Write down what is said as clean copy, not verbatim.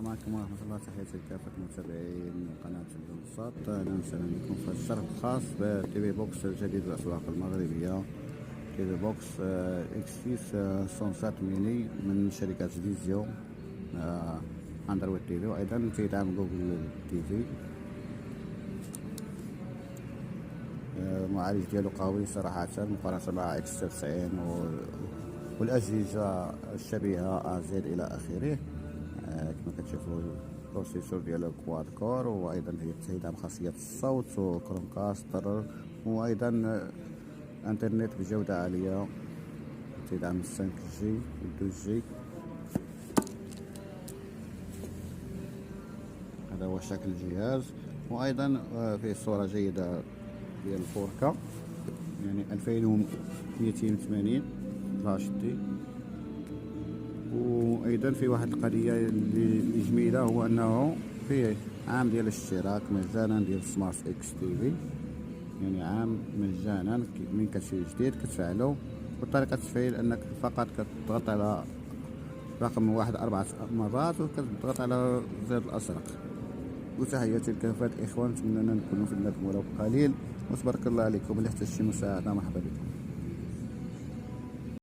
السلام عليكم ورحمة الله. تحياتي لكافة متابعين قناة البساط. أهلا وسهلا بكم في الشرح الخاص بتي في بوكس الجديد للأسواق المغربية. تي في بوكس اكس 6 107 ميني من شركة فيزيو اندرويد تي في، وأيضا في دعم جوجل تي في. المعالج ديالو قوي صراحة مقارنة مع اكس 90 والأجهزة الشبيهة أزد إلى آخره. كما كتشوفوا البروسيسور ديالو كواد كور، وايضا تدعم خاصية الصوت وكروم كاستر، وايضا انترنت بجودة عالية تدعم 5 جي و 12 جي. هذا هو شكل الجهاز، وايضا فيه صورة جيدة ديال 4K يعني 2280 اتش دي. وايضا في واحد القضيه اللي جميله، هو انه فيه عام ديال الاشتراك مجانا ديال سمارت اكس تي في، يعني عام مجانا. من كتشري جديد كتفعلو، وطريقه التفعيل انك فقط كتضغط على رقم 1 4 مرات وكتضغط على زر الازرق. وتحياتي لكافة الاخوان، نتمنى نكونوا في النكمه ولو قليل، وتبارك الله عليكم. اللي احتاج شي مساعده مرحبا بكم.